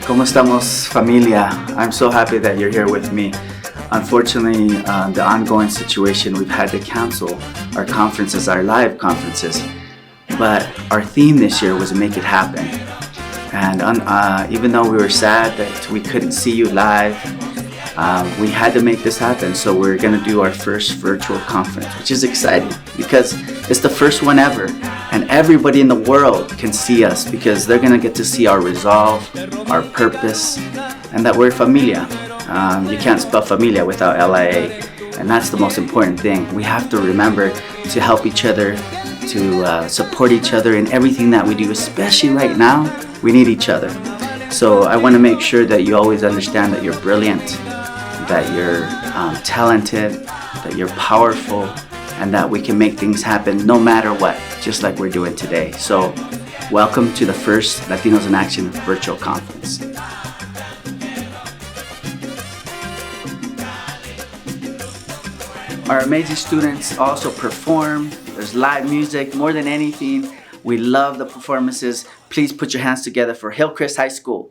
¿Cómo estamos, familia? I'm so happy that you're here with me. Unfortunately, the ongoing situation, we've had to cancel our conferences, our live conferences. But our theme this year was make it happen. And even though we were sad that we couldn't see you live, we had to make this happen. So we're gonna do our first virtual conference, which is exciting because it's the first one ever. And everybody in the world can see us because they're gonna get to see our resolve, our purpose, and that we're familia. You can't spell familia without LIA, and that's the most important thing. We have to remember to help each other, to support each other in everything that we do, especially right now, we need each other. So I wanna make sure that you always understand that you're brilliant, that you're talented, that you're powerful, and that we can make things happen no matter what, just like we're doing today. So welcome to the first Latinos in Action virtual conference. Our amazing students also perform. There's live music. More than anything, we love the performances. Please put your hands together for Hillcrest High School.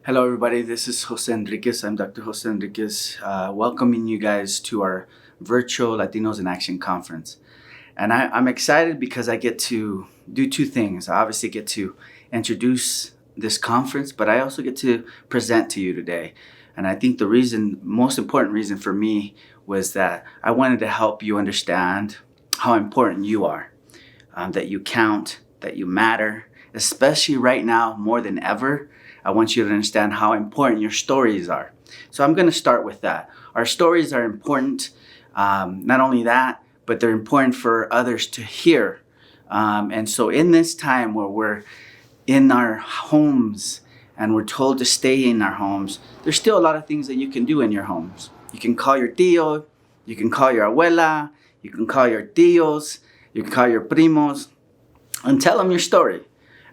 Hello everybody, this is Jose Enriquez. I'm Dr. Jose Enriquez, welcoming you guys to our virtual Latinos in Action conference. And I'm excited because I get to do two things. I obviously get to introduce this conference, but I also get to present to you today. And I think the most important reason for me was that I wanted to help you understand how important you are, that you count, that you matter, especially right now more than ever. I want you to understand how important your stories are. So I'm going to start with that. Our stories are important. Not only that, but they're important for others to hear. And so in this time where we're in our homes and we're told to stay in our homes, there's still a lot of things that you can do in your homes. You can call your tío, you can call your abuela, you can call your tíos, you can call your primos, and tell them your story.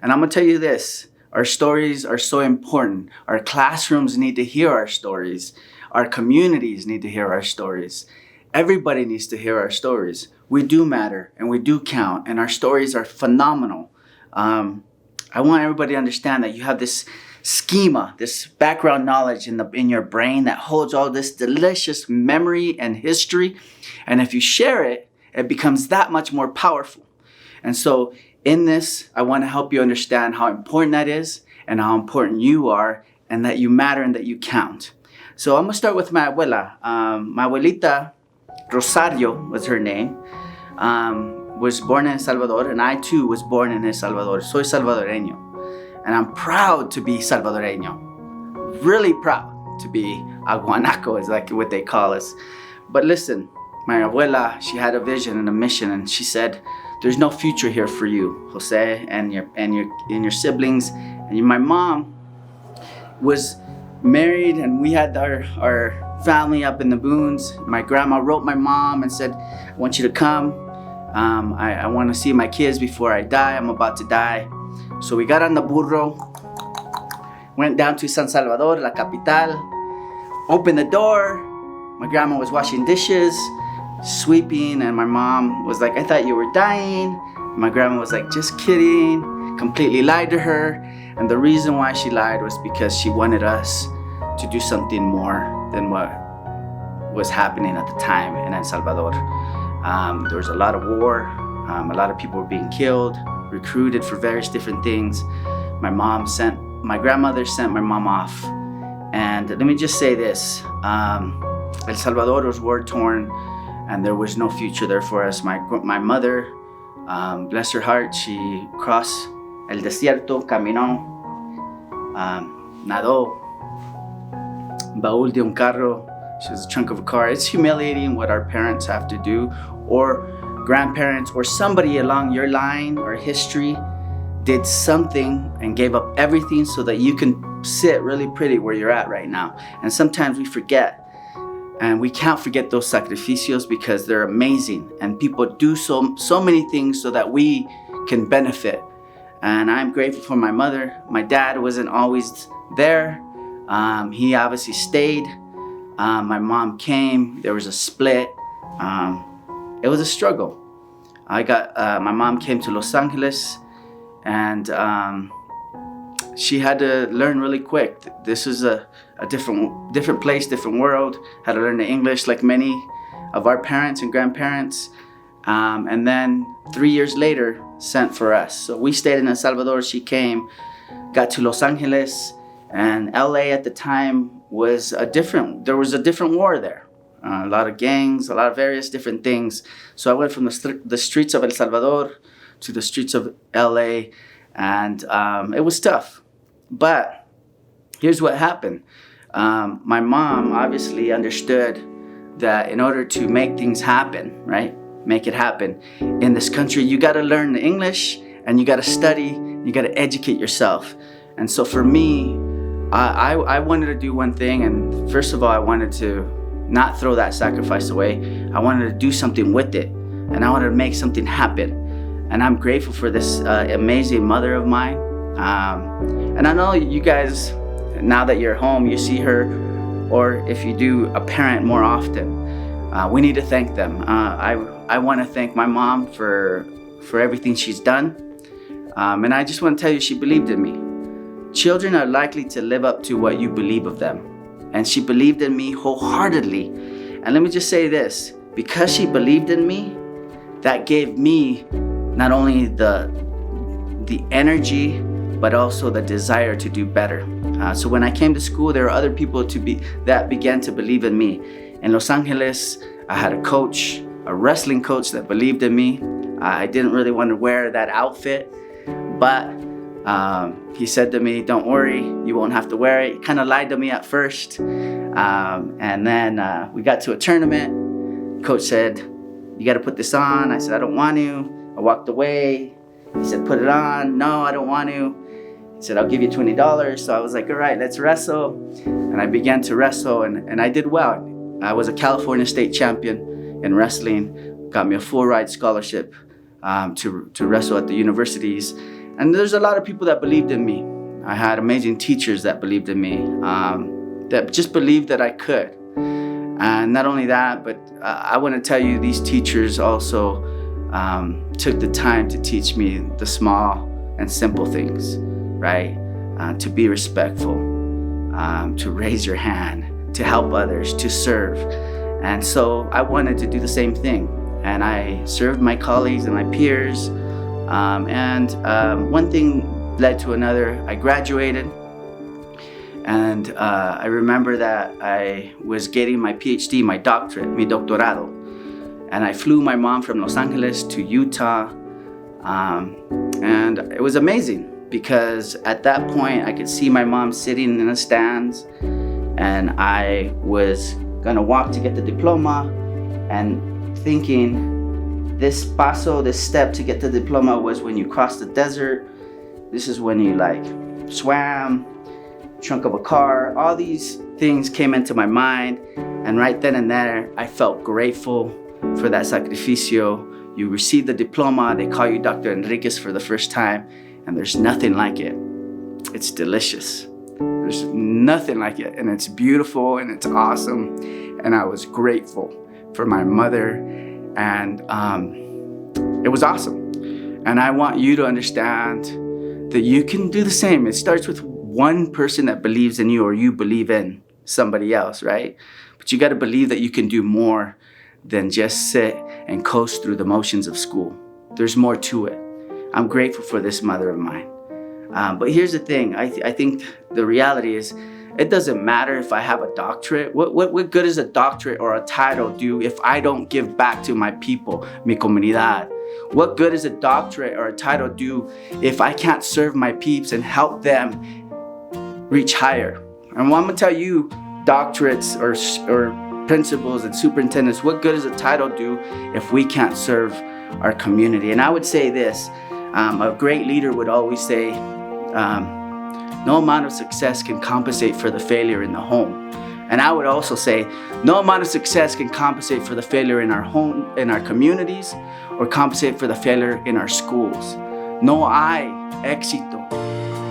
And I'm going to tell you this, our stories are so important. Our classrooms need to hear our stories. Our communities need to hear our stories. Everybody needs to hear our stories. We do matter and we do count, and our stories are phenomenal. I want everybody to understand that you have this schema, this background knowledge in your brain that holds all this delicious memory and history. And if you share it, it becomes that much more powerful. And so in this, I want to help you understand how important that is and how important you are and that you matter and that you count. So I'm going to start with my abuela. My abuelita, Rosario was her name, was born in El Salvador, and I too was born in El Salvador. Soy salvadoreño. And I'm proud to be salvadoreño. Really proud to be aguanaco, is like what they call us. But listen, my abuela, she had a vision and a mission, and she said, there's no future here for you, Jose, and your siblings. And my mom was married, and we had our family up in the boons. My grandma wrote my mom and said, I want you to come. I want to see my kids before I die. I'm about to die. So we got on the burro, went down to San Salvador, la capital, opened the door. My grandma was washing dishes, sweeping, and my mom was like, I thought you were dying. My grandma was like, just kidding, completely lied to her. And the reason why she lied was because she wanted us to do something more than what was happening at the time in El Salvador. There was a lot of war, a lot of people were being killed, recruited for various different things. My grandmother sent my mom off. And let me just say this, El Salvador was war torn and there was no future there for us. My mother, bless her heart, she crossed el desierto, caminó, nadó, baúl de un carro. She was a trunk of a car. It's humiliating what our parents have to do, or grandparents, or somebody along your line or history did something and gave up everything so that you can sit really pretty where you're at right now. And sometimes we forget. And we can't forget those sacrificios because they're amazing. And people do so many things so that we can benefit. And I'm grateful for my mother. My dad wasn't always there. He obviously stayed. My mom came. There was a split. It was a struggle. My mom came to Los Angeles, and she had to learn really quick. This is a different place, different world. Had to learn the English like many of our parents and grandparents. And then 3 years later, sent for us. So we stayed in El Salvador. She came, got to Los Angeles, and LA at the time there was a different war there. A lot of gangs, a lot of various different things. So I went from the streets of El Salvador to the streets of LA, and it was tough. But here's what happened. My mom obviously understood that in order to make things happen, right? Make it happen in this country, you got to learn the English and you got to study, you got to educate yourself. And so for me, I wanted to do one thing, and first of all, I wanted to not throw that sacrifice away. I wanted to do something with it, and I wanted to make something happen. And I'm grateful for this amazing mother of mine. And I know you guys, now that you're home, you see her, or if you do, a parent more often. We need to thank them. I want to thank my mom for everything she's done. And I just want to tell you, she believed in me. Children are likely to live up to what you believe of them. And she believed in me wholeheartedly. And let me just say this, because she believed in me, that gave me not only the energy, but also the desire to do better. So when I came to school, there were other people that began to believe in me. In Los Angeles, I had a coach, a wrestling coach that believed in me. I didn't really want to wear that outfit, but he said to me, don't worry, you won't have to wear it. He kind of lied to me at first. And then we got to a tournament. Coach said, you got to put this on. I said, I don't want to. I walked away. He said, put it on. No, I don't want to. He said, I'll give you $20. So I was like, all right, let's wrestle. And I began to wrestle, and I did well. I was a California state champion in wrestling, got me a full ride scholarship to wrestle at the universities. And there's a lot of people that believed in me. I had amazing teachers that believed in me, that just believed that I could. And not only that, but I want to tell you, these teachers also took the time to teach me the small and simple things, right? To be respectful, to raise your hand, to help others, to serve. And so I wanted to do the same thing. And I served my colleagues and my peers. One thing led to another. I graduated, and I remember that I was getting my PhD, my doctorate, mi doctorado. And I flew my mom from Los Angeles to Utah. And it was amazing because at that point I could see my mom sitting in the stands, and I was gonna walk to get the diploma and thinking, this paso, this step to get the diploma was when you crossed the desert. This is when you swam, trunk of a car. All these things came into my mind. And right then and there, I felt grateful for that sacrificio. You receive the diploma, they call you Dr. Enriquez for the first time, and there's nothing like it. It's delicious. There's nothing like it, and it's beautiful and it's awesome. And I was grateful for my mother. And it was awesome. And I want you to understand that you can do the same. It starts with one person that believes in you, or you believe in somebody else, right? But you got to believe that you can do more than just sit and coast through the motions of school. There's more to it. I'm grateful for this mother of mine. But here's the thing. I think the reality is, it doesn't matter if I have a doctorate. What good does a doctorate or a title do if I don't give back to my people, mi comunidad? What good does a doctorate or a title do if I can't serve my peeps and help them reach higher? And I'm gonna tell you, doctorates or principals and superintendents, what good does a title do if we can't serve our community? And I would say this, a great leader would always say, no amount of success can compensate for the failure in the home. And I would also say, no amount of success can compensate for the failure in our home, in our communities, or compensate for the failure in our schools. No hay éxito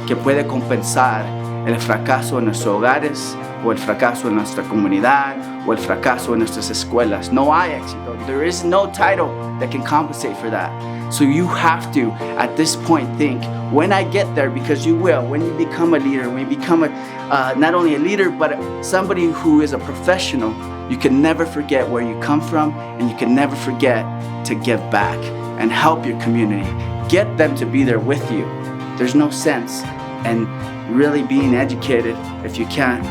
que puede compensar el fracaso en nuestros hogares, o el fracaso en nuestra comunidad, o el fracaso en nuestras escuelas. No hay éxito. There is no title that can compensate for that. So you have to, at this point, think, when I get there, because you will, when you become a leader, when you become not only a leader, but somebody who is a professional, you can never forget where you come from, and you can never forget to give back and help your community. Get them to be there with you. There's no sense in really being educated if you can't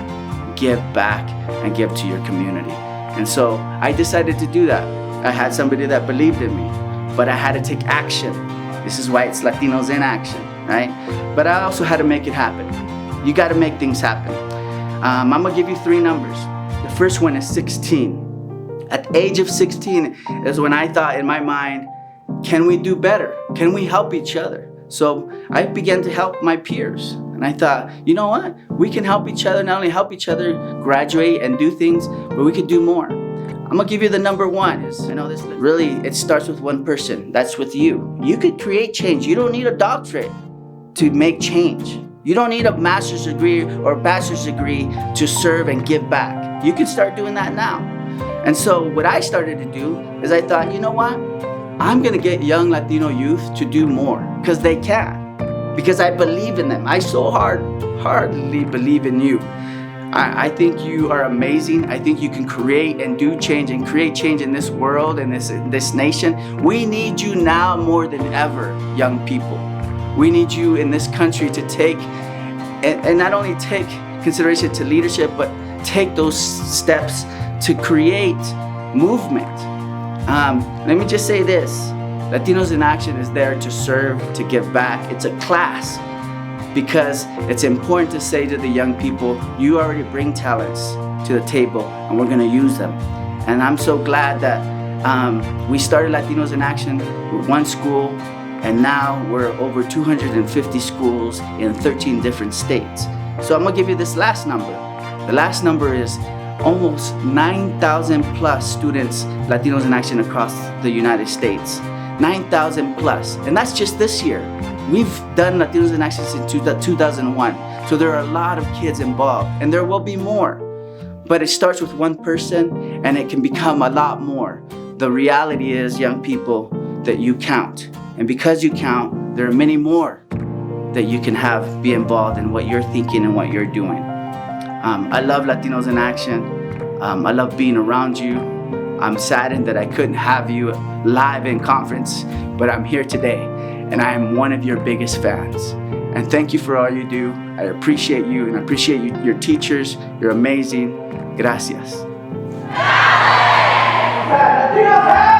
give back and give to your community. And so I decided to do that. I had somebody that believed in me, but I had to take action. This is why it's Latinos in action, right? But I also had to make it happen. You got to make things happen. I'm gonna give you 3 numbers. The first one is 16. At the age of 16 is when I thought in my mind, can we do better? Can we help each other? So I began to help my peers. And I thought, you know what? We can help each other, not only help each other graduate and do things, but we could do more. I'm gonna give you the number 1. It starts with one person. That's with you. You could create change. You don't need a doctorate to make change. You don't need a master's degree or a bachelor's degree to serve and give back. You can start doing that now. And so what I started to do is I thought, you know what? I'm gonna get young Latino youth to do more, because they can. Because I believe in them. I so hardly believe in you. I think you are amazing. I think you can create and do change and create change in this world and this nation. We need you now more than ever, young people. We need you in this country to take, and not only take consideration to leadership, but take those steps to create movement. Let me just say this. Latinos in Action is there to serve, to give back. It's a class because it's important to say to the young people, you already bring talents to the table and we're going to use them. And I'm so glad that we started Latinos in Action with one school, and now we're over 250 schools in 13 different states. So I'm gonna give you this last number. The last number is almost 9,000 plus students, Latinos in Action across the United States. 9,000 plus, and that's just this year. We've done Latinos in Action since 2001, so there are a lot of kids involved, and there will be more. But it starts with one person, and it can become a lot more. The reality is, young people, that you count. And because you count, there are many more that you can have be involved in what you're thinking and what you're doing. I love Latinos in Action. I love being around you. I'm saddened that I couldn't have you live in conference, but I'm here today, and I am one of your biggest fans. And thank you for all you do. I appreciate you, and I appreciate you, your teachers. You're amazing. Gracias. Latinos are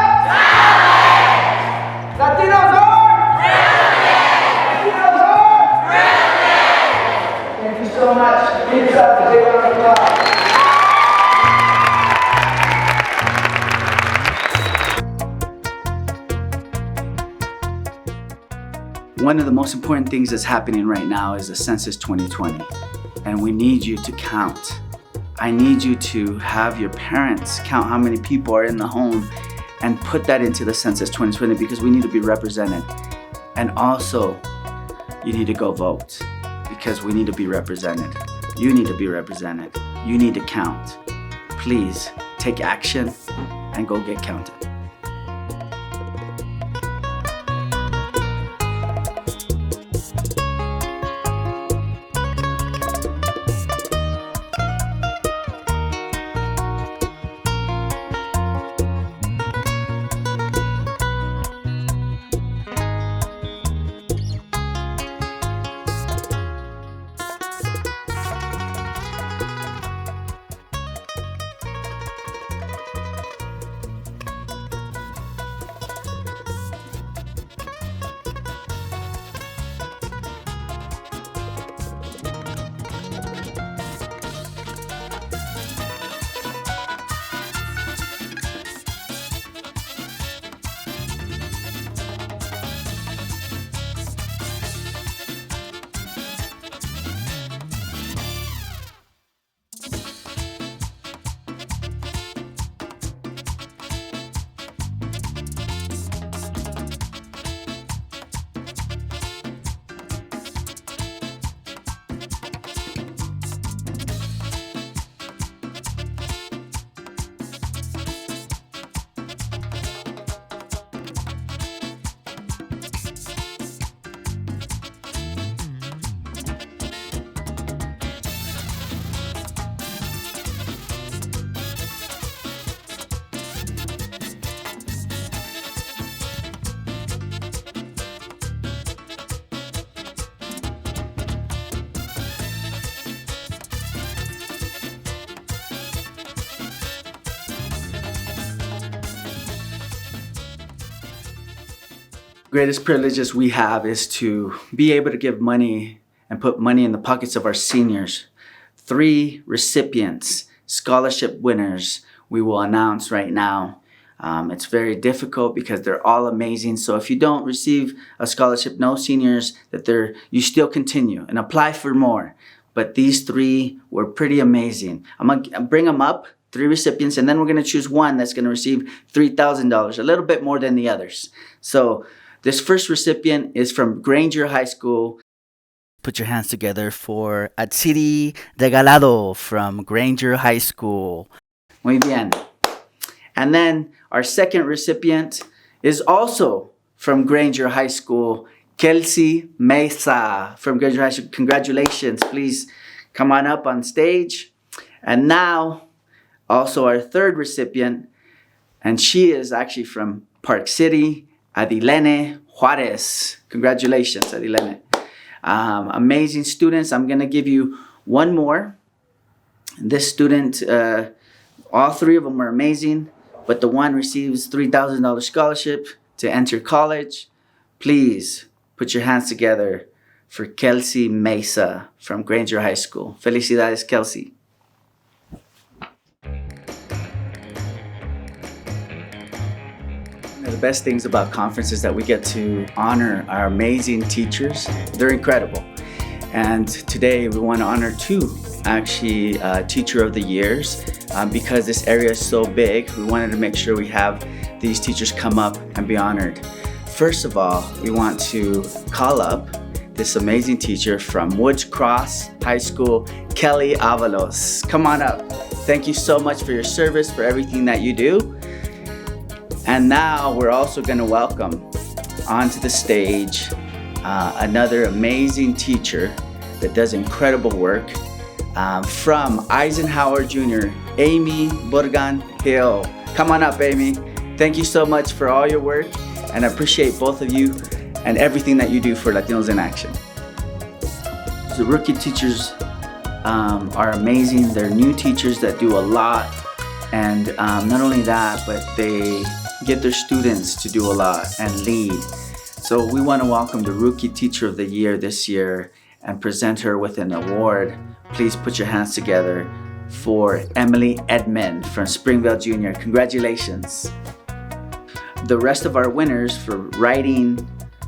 Latinos are Thank you so much. Give yourself a big round of applause. One of the most important things that's happening right now is the Census 2020, and we need you to count. I need you to have your parents count how many people are in the home and put that into the Census 2020 because we need to be represented. And also, you need to go vote because we need to be represented. You need to be represented. You need to count. Please take action and go get counted. Greatest privileges we have is to be able to give money and put money in the pockets of our seniors. 3 recipients, scholarship winners, we will announce right now. It's very difficult because they're all amazing. So if you don't receive a scholarship, no seniors, you still continue and apply for more. But these 3 were pretty amazing. I'm gonna bring them up, 3 recipients, and then we're gonna choose one that's gonna receive $3,000, a little bit more than the others. So this first recipient is from Granger High School. Put your hands together for Atsiri Regalado from Granger High School. Muy bien. And then our second recipient is also from Granger High School, Kelsey Mesa from Granger High School. Congratulations. Please come on up on stage. And now, also our third recipient, and she is actually from Park City, Adilene Juarez. Congratulations, Adilene. Amazing students. I'm going to give you one more. This student All three of them are amazing, but the one receives $3,000 scholarship to enter college. Please put your hands together for Kelsey Mesa from Granger High School. Felicidades, Kelsey. One of the best things about conference is that we get to honor our amazing teachers. They're incredible. And today we want to honor two Teacher of the Years. Because this area is so big, we wanted to make sure we have these teachers come up and be honored. First of all, we want to call up this amazing teacher from Woods Cross High School, Kelly Avalos. Come on up. Thank you so much for your service, for everything that you do. And now we're also going to welcome onto the stage another amazing teacher that does incredible work from Eisenhower Jr., Amy Burgan Hill. Come on up, Amy. Thank you so much for all your work, and I appreciate both of you and everything that you do for Latinos in Action. The rookie teachers are amazing. They're new teachers that do a lot, and not only that, but they get their students to do a lot and lead. So we want to welcome the Rookie Teacher of the Year this year and present her with an award. Please put your hands together for Emily Edmond from Springvale Junior. Congratulations. The rest of our winners for writing,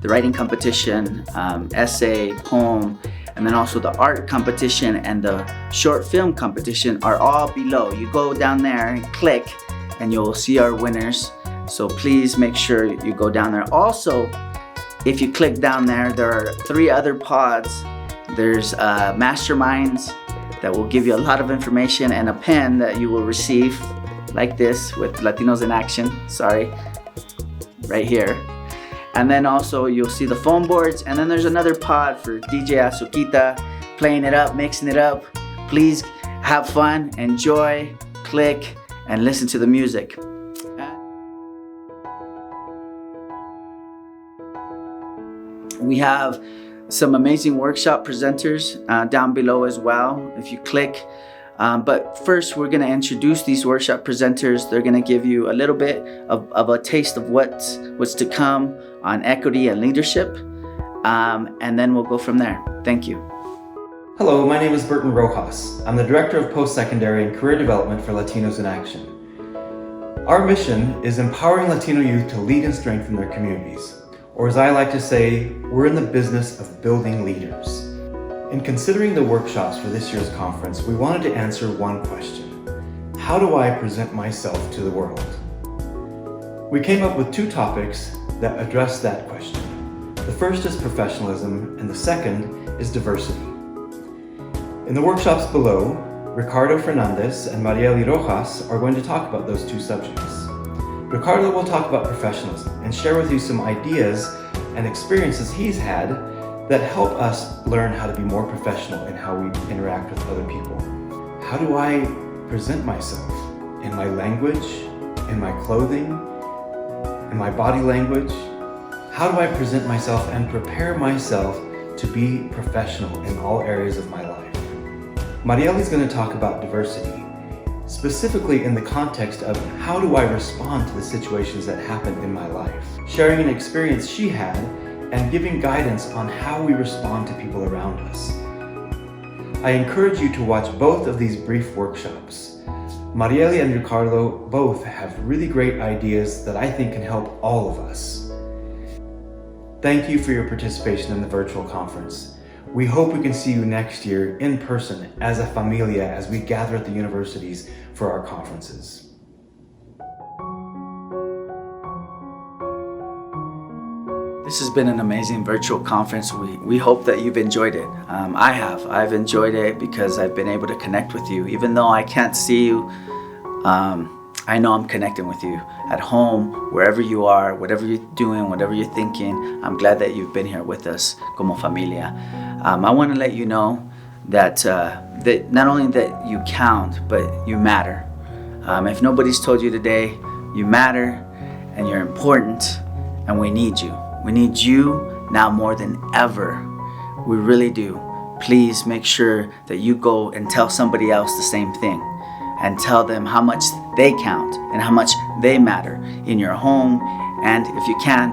the writing competition, essay, poem, and then also the art competition and the short film competition are all below. You go down there and click and you'll see our winners. So please make sure you go down there. Also, if you click down there, there are 3 other pods. There's masterminds that will give you a lot of information and a pen that you will receive like this with Latinos in Action. Sorry, right here. And then also you'll see the phone boards, and then there's another pod for DJ Azuquita, playing it up, mixing it up. Please have fun, enjoy, click, and listen to the music. We have some amazing workshop presenters down below as well, if you click. But first, we're going to introduce these workshop presenters. They're going to give you a little bit of a taste of what's to come on equity and leadership, and then we'll go from there. Thank you. Hello, my name is Burton Rojas. I'm the Director of Post-Secondary and Career Development for Latinos in Action. Our mission is empowering Latino youth to lead and strengthen their communities. Or as I like to say, we're in the business of building leaders. In considering the workshops for this year's conference, we wanted to answer one question. How do I present myself to the world? We came up with 2 topics that address that question. The first is professionalism, and the second is diversity. In the workshops below, Ricardo Fernandez and Marieli Rojas are going to talk about those 2 subjects. Ricardo will talk about professionalism and share with you some ideas and experiences he's had that help us learn how to be more professional in how we interact with other people. How do I present myself? In my language, in my clothing, in my body language? How do I present myself and prepare myself to be professional in all areas of my life? Marieli's going to talk about diversity, specifically in the context of how do I respond to the situations that happen in my life, sharing an experience she had and giving guidance on how we respond to people around us. I encourage you to watch both of these brief workshops. Marieli and Ricardo both have really great ideas that I think can help all of us. Thank you for your participation in the virtual conference. We hope we can see you next year in person as a familia as we gather at the universities for our conferences. This has been an amazing virtual conference. We hope that you've enjoyed it. I have. I've enjoyed it because I've been able to connect with you. Even though I can't see you, I know I'm connecting with you at home, wherever you are, whatever you're doing, whatever you're thinking. I'm glad that you've been here with us como familia. I want to let you know that not only that you count, but you matter. If nobody's told you today, you matter and you're important, and we need you. We need you now more than ever. We really do. Please make sure that you go and tell somebody else the same thing. and tell them how much they count and how much they matter in your home, and if you can,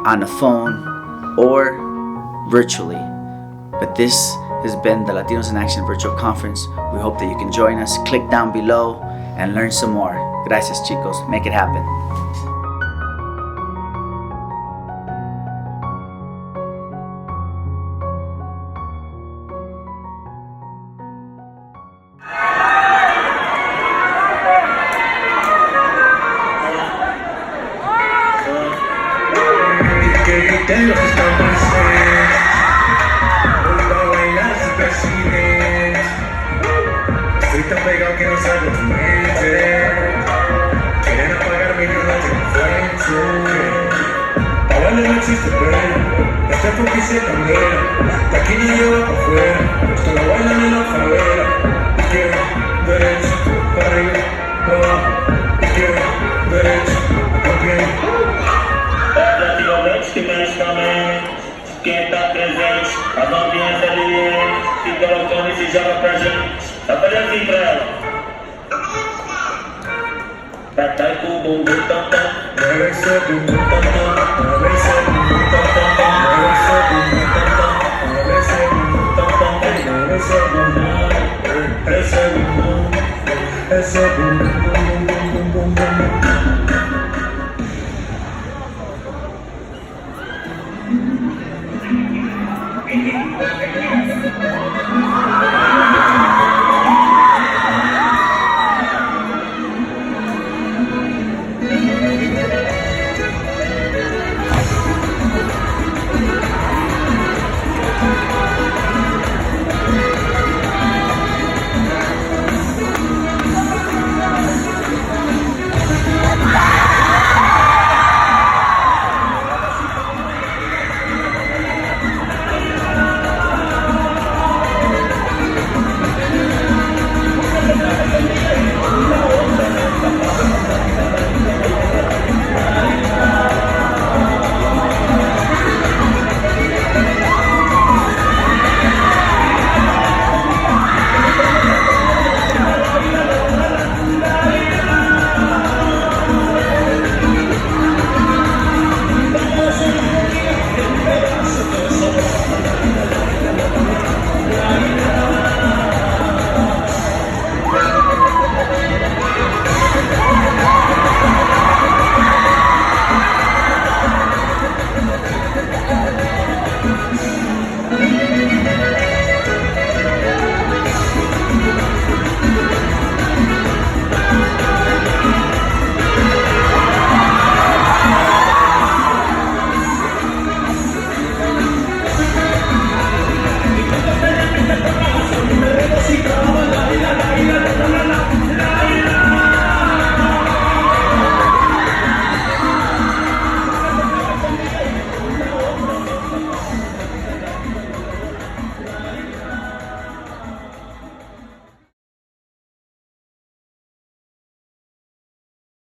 on the phone or virtually. But this has been the Latinos in Action virtual conference. We hope that you can join us. Click down below and learn some more. Gracias, chicos. Make it happen. De lo que está pasando, vuelvo a bailar si percibes. Estoy tan pegado que no salgo de tu mente. Quieren apagarme y yo no tengo fuente. Pa' bailar no existe pena, este enfoque se candela. De aquí no lleva pa' afuera, esto lo bailan en la favela. Izquierda, derecha, para arriba, para abajo. Izquierda, derecha, ok. Que medicamente, quem tá presente, as novinhas ali, fica colocando e se joga pra gente. Tá fazendo assim pra ela. Tá com o bumbum tam tam, deve ser bumbum tam tam, deve ser bumbum tam tam, deve ser bumbum tam tam, deve ser bumbum tam tam, deve ser bumbum, esse é bumbum, esse é bumbum.